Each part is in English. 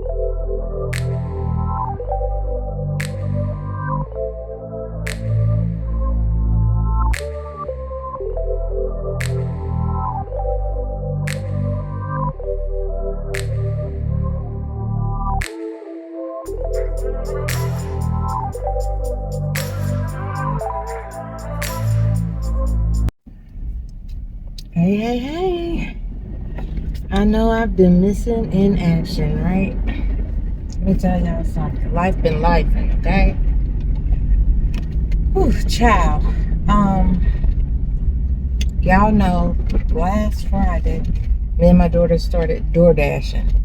Hey, hey, hey. I know I've been missing in action, right? Let me tell y'all something. Life been lifing, okay? Whew, child. Y'all know last Friday, me and my daughter started Doordashing.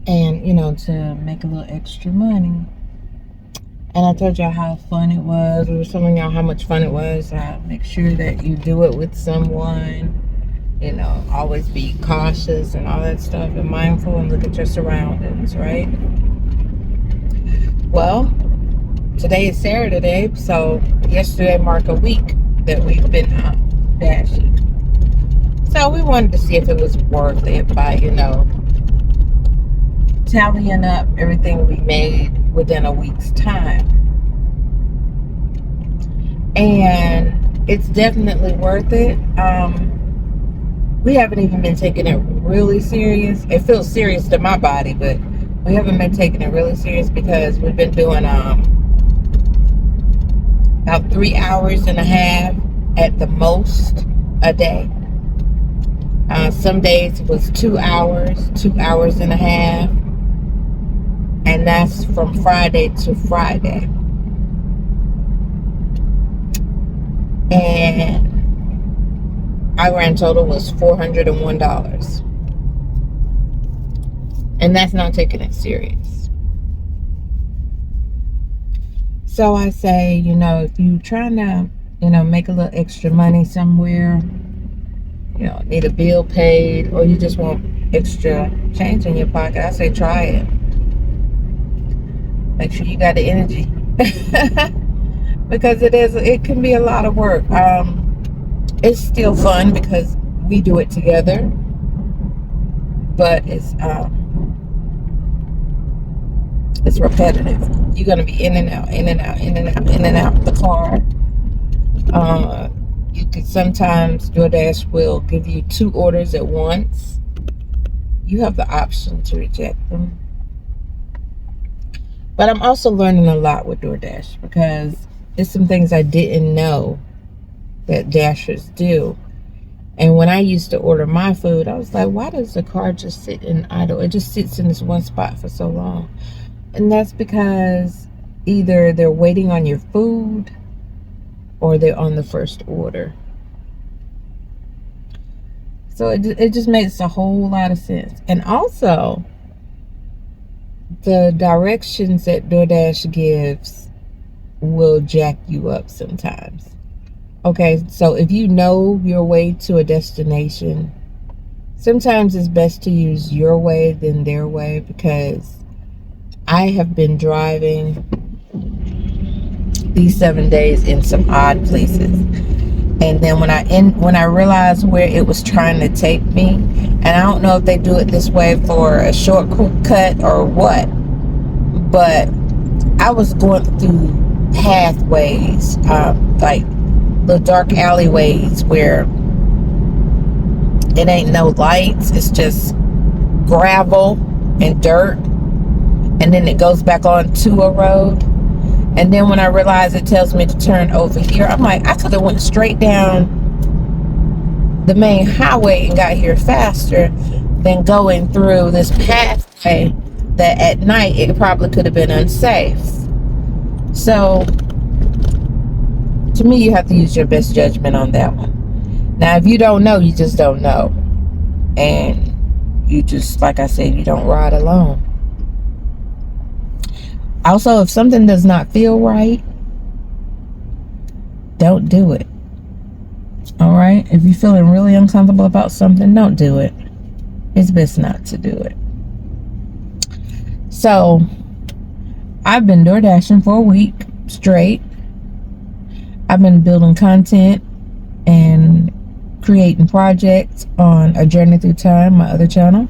And, to make a little extra money. And I told y'all how fun it was. We were telling y'all how much fun it was. Make sure that you do it with someone. Always be cautious and all that stuff and mindful and look at your surroundings, right? Well, today is Saturday, so yesterday marked a week that we've been dashing. So we wanted to see if it was worth it by, tallying up everything we made within a week's time. And it's definitely worth it. We haven't even been taking it really serious. It feels serious to my body, but we haven't been taking it really serious because we've been doing about 3 hours and a half at the most a day. Some days it was 2 hours, 2 hours and a half. And that's from Friday to Friday. And our grand total was $401. And that's not taking it serious. So I say, if you're trying to, make a little extra money somewhere, need a bill paid, or you just want extra change in your pocket, I say try it. Make sure you got the energy. Because it can be a lot of work. It's still fun because we do it together, but it's repetitive. You're gonna be in and out, in and out, in and out, in and out the car. You could sometimes DoorDash will give you 2 orders at once. You have the option to reject them. But I'm also learning a lot with DoorDash because there's some things I didn't know that Dashers do. And when I used to order my food, I was like, why does the car just sit in idle? It just sits in this one spot for so long. And that's because either they're waiting on your food or they're on the first order. So it just makes a whole lot of sense. And also, the directions that DoorDash gives will jack you up sometimes. Okay, so if you know your way to a destination, sometimes it's best to use your way than their way, because I have been driving these 7 days in some odd places. And then when I realized where it was trying to take me, and I don't know if they do it this way for a shortcut or what, but I was going through pathways, like the dark alleyways where it ain't no lights, it's just gravel and dirt, and then it goes back on to a road. And then when I realize it tells me to turn over here, I'm like, I could have went straight down the main highway and got here faster than going through this pathway that at night it probably could have been unsafe. So to me, you have to use your best judgment on that one. Now, if you don't know, you just don't know. And you just, like I said, you don't ride alone. Also, if something does not feel right, don't do it. All right? If you're feeling really uncomfortable about something, don't do it. It's best not to do it. So, I've been DoorDashing for a week straight. I've been building content and creating projects on A Journey Through Time, my other channel.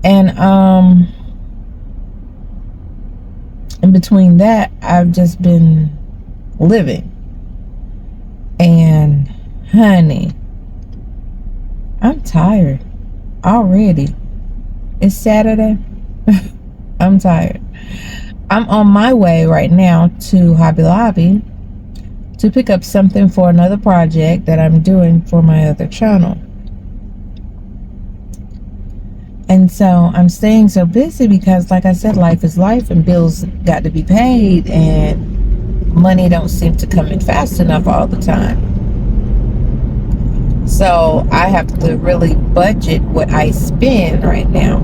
And in between that, I've just been living. And honey, I'm tired already. It's Saturday. I'm tired. I'm on my way right now to Hobby Lobby to pick up something for another project that I'm doing for my other channel. And so I'm staying so busy because, like I said, life is life and bills got to be paid, and money don't seem to come in fast enough all the time. So I have to really budget what I spend right now.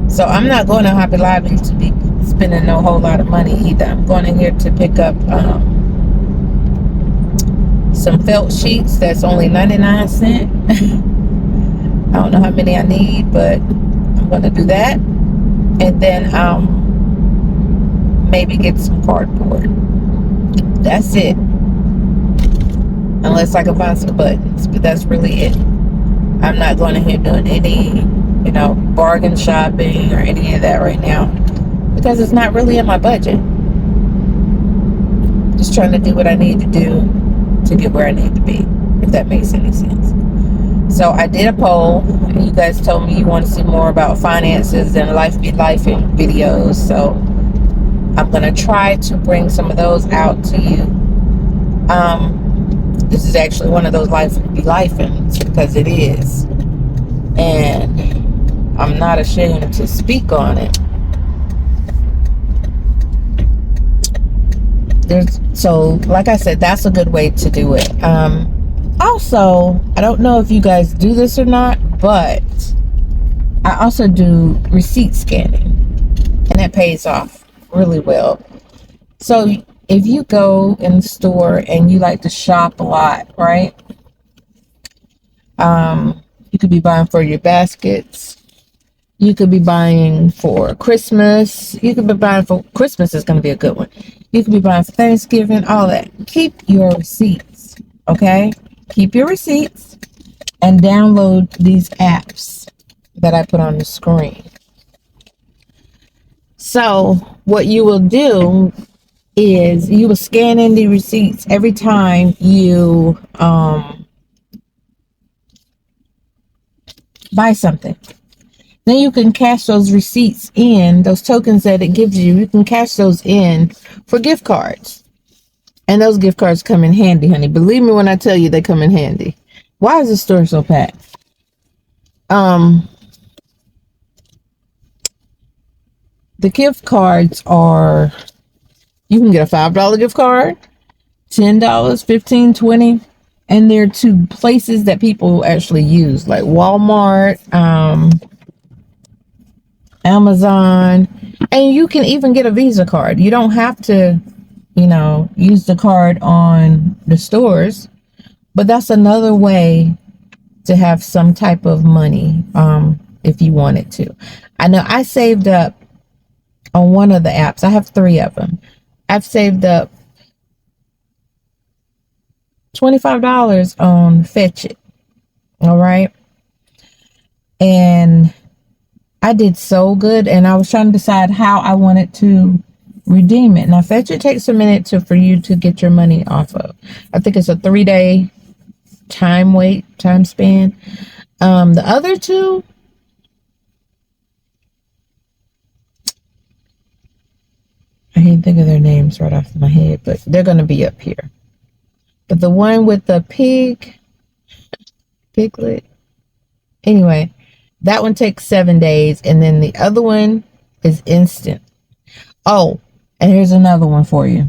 So I'm not going to Hobby Lobby to be spending no whole lot of money either. I'm going in here to pick up some felt sheets that's only 99 cents. I don't know how many I need, but I'm going to do that. And then maybe get some cardboard. That's it. Unless I can find some buttons, but that's really it. I'm not going in here doing any, bargain shopping or any of that right now because it's not really in my budget. Just trying to do what I need to do to get where I need to be, if that makes any sense. So I did a poll, and you guys told me you want to see more about finances and life be life in videos. So I'm going to try to bring some of those out to you. This is actually one of those life be life-ins because it is. And I'm not ashamed to speak on it. So like I said, that's a good way to do it. Also, I don't know if you guys do this or not, but I also do receipt scanning, and that pays off really well. So if you go in the store and you like to shop a lot, right? You could be buying for your baskets. You could be buying for Christmas. You could be buying for Christmas is going to be a good one. You could be buying for Thanksgiving, all that. Keep your receipts, okay? Keep your receipts and download these apps that I put on the screen. So what you will do is you will scan in the receipts every time you buy something. Then you can cash those receipts in, those tokens that it gives you, you can cash those in for gift cards. And those gift cards come in handy, honey. Believe me when I tell you they come in handy. Why is the store so packed? The gift cards are, you can get a $5 gift card, $10, $15, $20, and they're to places that people actually use, like Walmart, Amazon, and you can even get a Visa card. You don't have to, use the card on the stores, but that's another way to have some type of money if you wanted to. I know I saved up on one of the apps. I have 3 of them. I've saved up $25 on Fetch It. All right. And I did so good, and I was trying to decide how I wanted to redeem it. Now, Fetch It takes a minute for you to get your money off of. I think it's a 3-day time span. The other 2, I can't think of their names right off my head, but they're going to be up here. But the one with the piglet, anyway, that one takes 7 days, and then the other one is instant. Oh, and here's another one for you.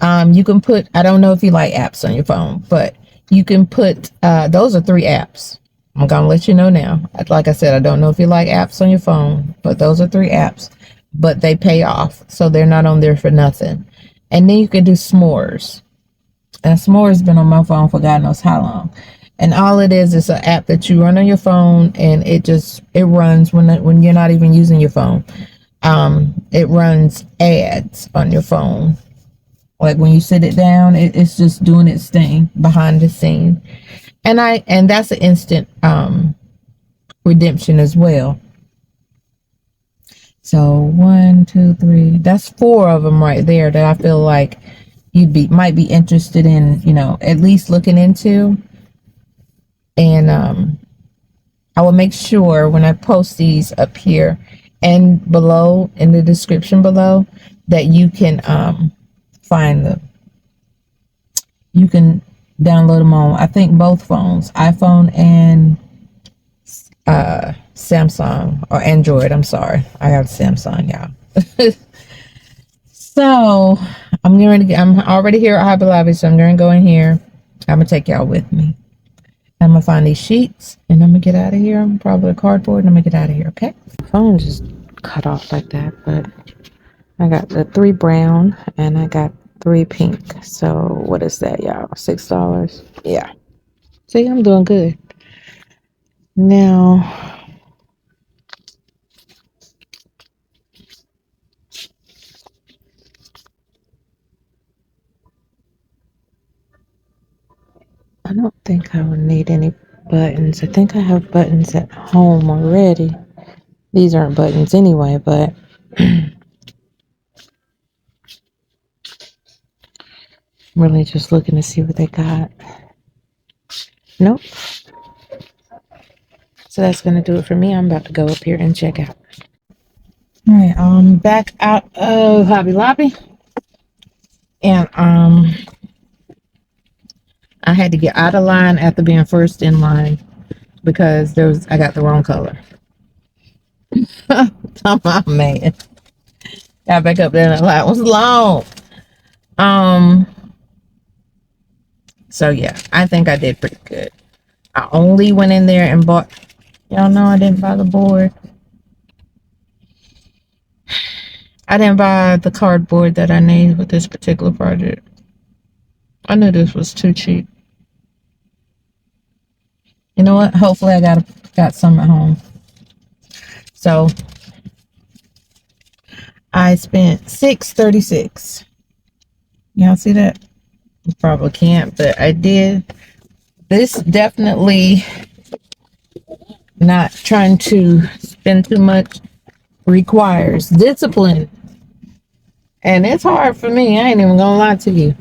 You can put, I don't know if you like apps on your phone, but you can put, those are 3 apps. I'm going to let you know now. Like I said, I don't know if you like apps on your phone, but those are 3 apps, but they pay off. So they're not on there for nothing. And then you can do s'mores. And s'mores has been on my phone for God knows how long. And all it is an app that you run on your phone, and it runs when you're not even using your phone. It runs ads on your phone. Like when you sit it down, it's just doing its thing behind the scene. And that's an instant redemption as well. So 1, 2, 3. That's 4 of them right there that I feel like might be interested in, at least looking into. And I will make sure when I post these up here and below in the description below that you can find them. You can download them on, I think, both phones, iPhone and Samsung or Android. I'm sorry, I got Samsung, y'all. So I'm already here at Hobby Lobby, so I'm gonna go in here. I'm gonna take y'all with me. I'm gonna find these sheets and I'm gonna get out of here. I'm probably a cardboard and I'm gonna get out of here. Okay. Phone just cut off like that, but I got the 3 brown and I got 3 pink. So what is that, y'all? $6. Yeah. See, I'm doing good. Now, I don't think I would need any buttons. I think I have buttons at home already. These aren't buttons anyway, but really just looking to see what they got. Nope. So that's going to do it for me. I'm about to go up here and check out. All right, I'm back out of Hobby Lobby. And I had to get out of line after being first in line because I got the wrong color. Oh man. Got back up there and the line was long. So yeah, I think I did pretty good. I only went in there and bought, y'all know I didn't buy the board. I didn't buy the cardboard that I need with this particular project. I knew this was too cheap. You know what? Hopefully I got some at home. So I spent $6.36. Y'all see that? You probably can't, but I did. This definitely, not trying to spend too much, requires discipline. And it's hard for me. I ain't even gonna lie to you.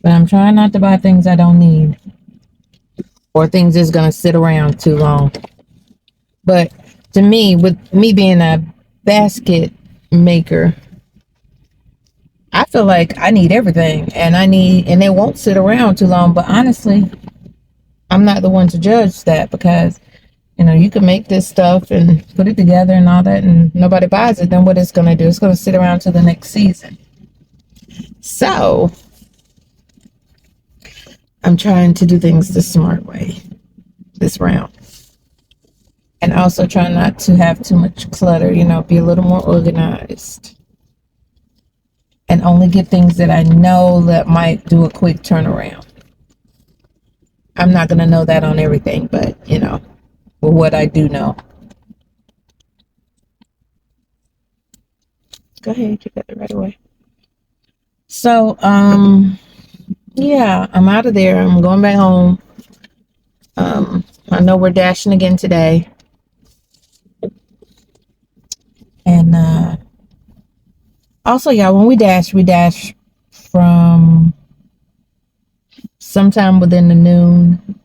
But I'm trying not to buy things I don't need. Or things that's gonna sit around too long. But to me, with me being a basket maker, I feel like I need everything. And it won't sit around too long. But honestly, I'm not the one to judge that, because you can make this stuff and put it together and all that and nobody buys it, then what it's going to do? It's going to sit around till the next season. So I'm trying to do things the smart way this round. And also try not to have too much clutter, be a little more organized. And only get things that I know that might do a quick turnaround. I'm not going to know that on everything, but, what I do know. Go ahead, you got it right away. So, yeah, I'm out of there. I'm going back home. I know we're dashing again today. And also, y'all, when we dash from sometime within the noon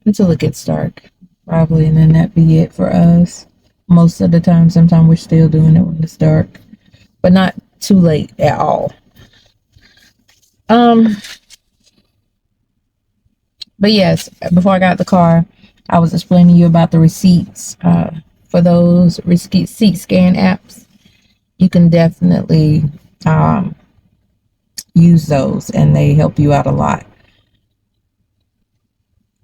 until it gets dark, probably, and then that be it for us. Most of the time, sometimes we're still doing it when it's dark, but not too late at all. But yes, before I got the car, I was explaining to you about the receipts. For those receipt scan apps, you can definitely use those, and they help you out a lot.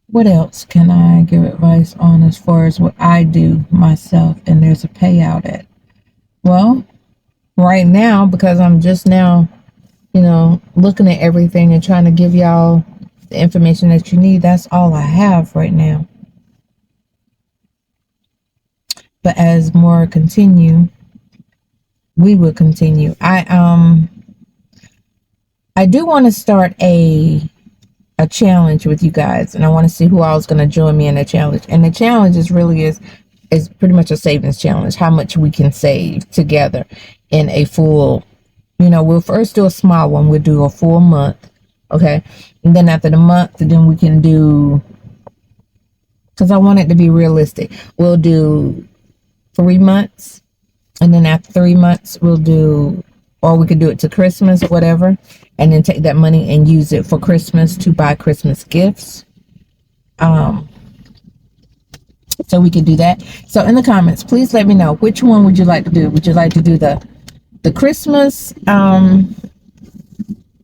What else can I give advice on as far as what I do myself and there's a payout at? Well, right now, because I'm just now, looking at everything and trying to give y'all the information that you need, that's all I have right now. But as more continue, we will continue. I do want to start a a challenge with you guys, and I want to see who all is going to join me in the challenge. And the challenge is pretty much a savings challenge. How much we can save together in a full. We'll first do a small one. We'll do a full month, okay, and then after the month, then we can do. Because I want it to be realistic. We'll do 3 months, and then after 3 months, we'll do, or we could do it to Christmas or whatever, and then take that money and use it for Christmas to buy Christmas gifts. So we can do that. So in the comments, please let me know, which one would you like to do? Would you like to do the Christmas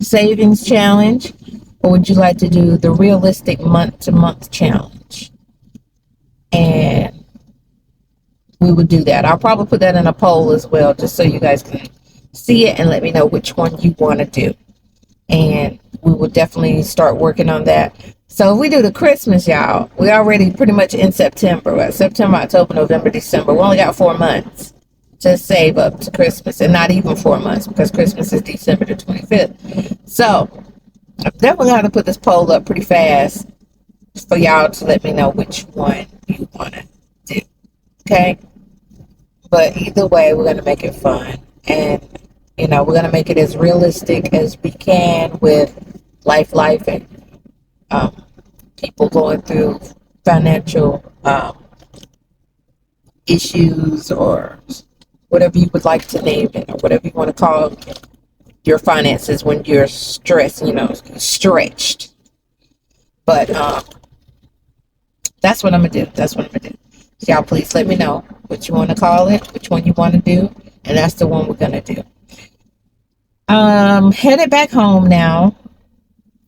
savings challenge, or would you like to do the realistic month-to-month challenge? And we would do that. I'll probably put that in a poll as well, just so you guys can see it and let me know which one you want to do. And we will definitely start working on that. So if we do the Christmas, y'all, we already pretty much in September. September, October, November, December. We only got 4 months to save up to Christmas, and not even 4 months, because Christmas is December the 25th. So I'm definitely going to put this poll up pretty fast for y'all to let me know which one you want to do. Okay? But either way, we're going to make it fun. And, we're going to make it as realistic as we can with life, and people going through financial issues, or whatever you would like to name it, or whatever you want to call your finances when you're stressed, stretched. But that's what I'm going to do. So y'all, please let me know what you want to call it, which one you want to do, and that's the one we're going to do. Headed back home now,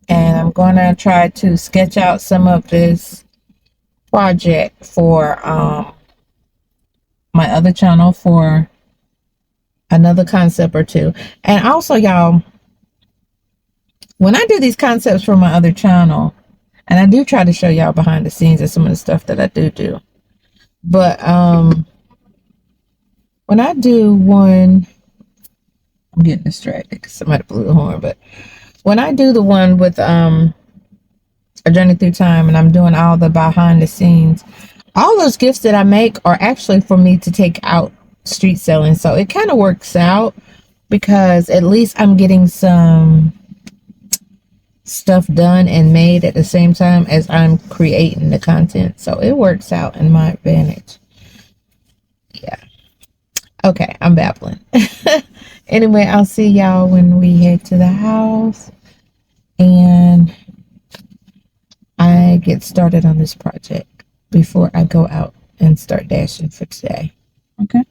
and I'm going to try to sketch out some of this project for my other channel, for another concept or two. And also, y'all, when I do these concepts for my other channel, and I do try to show y'all behind the scenes of some of the stuff that I do, but when I do one, I'm getting distracted because somebody blew the horn. But when I do the one with A Journey Through Time, and I'm doing all the behind the scenes, all those gifts that I make are actually for me to take out street selling. So it kind of works out, because at least I'm getting some stuff done and made at the same time as I'm creating the content. So it works out in my advantage. Yeah. Okay, I'm babbling. Anyway, I'll see y'all when we head to the house and I get started on this project before I go out and start dashing for today. Okay.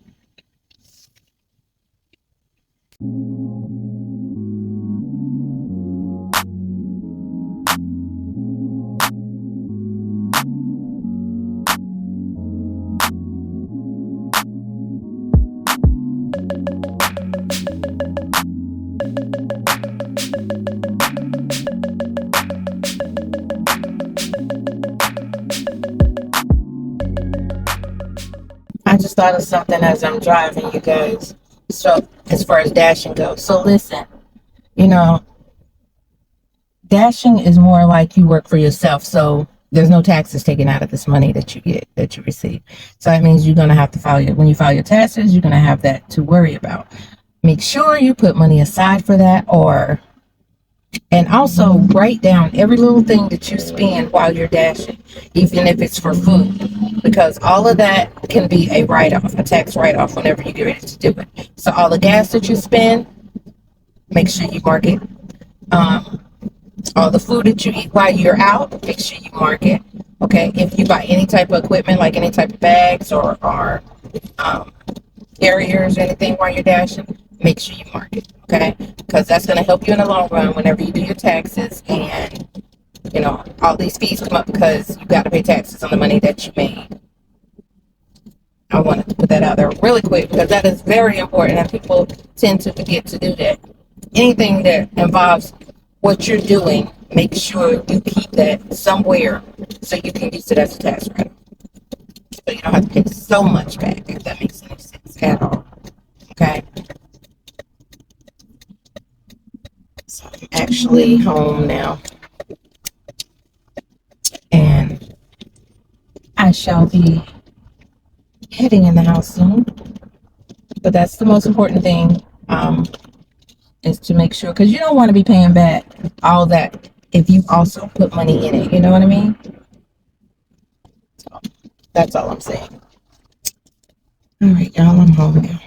I just thought of something as I'm driving, you guys. So, as far as dashing goes. So, listen, dashing is more like you work for yourself. So, there's no taxes taken out of this money that you receive. So, that means you're going to have to when you file your taxes, you're going to have that to worry about. Make sure you put money aside for that, and also write down every little thing that you spend while you're dashing, even if it's for food, because all of that can be a write-off, a tax write-off whenever you get ready to do it. So all the gas that you spend, make sure you mark it. All the food that you eat while you're out, make sure you mark it. Okay, if you buy any type of equipment, like any type of bags or carriers or anything while you're dashing, make sure you mark it. Okay, because that's going to help you in the long run whenever you do your taxes, and all these fees come up because you got to pay taxes on the money that you made. I wanted to put that out there really quick because that is very important, and people tend to forget to do that. Anything that involves what you're doing, make sure you keep that somewhere so you can use it as a tax write-off. So you don't have to pay so much back, if that makes any sense at all. Okay. So I'm actually home now. I shall be heading in the house soon. But that's the most important thing, is to make sure, because you don't want to be paying back all that if you also put money in it. You know what I mean? So that's all I'm saying. All right, y'all, I'm home now.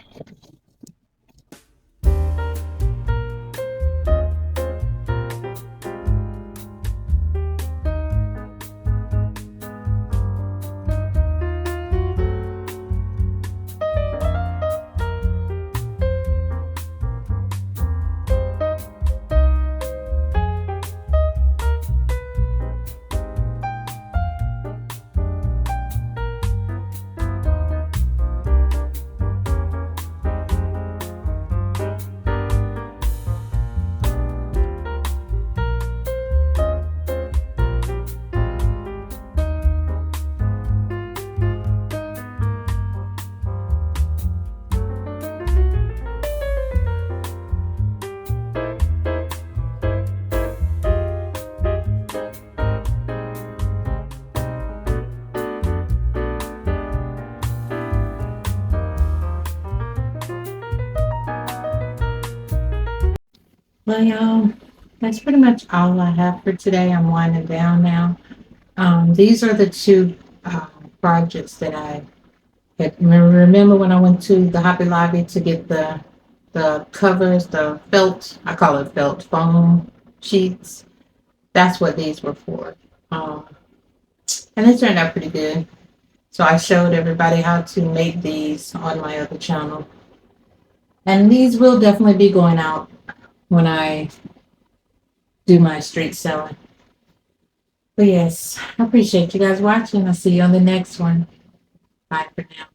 Well, y'all, that's pretty much all I have for today. I'm winding down now. These are the two projects that I had. Remember when I went to the Hobby Lobby to get the covers, the felt, I call it felt foam sheets. That's what these were for. Um, and it turned out pretty good. So I showed everybody how to make these on my other channel. And these will definitely be going out when I do my street selling. But yes, I appreciate you guys watching. I'll see you on the next one. Bye for now.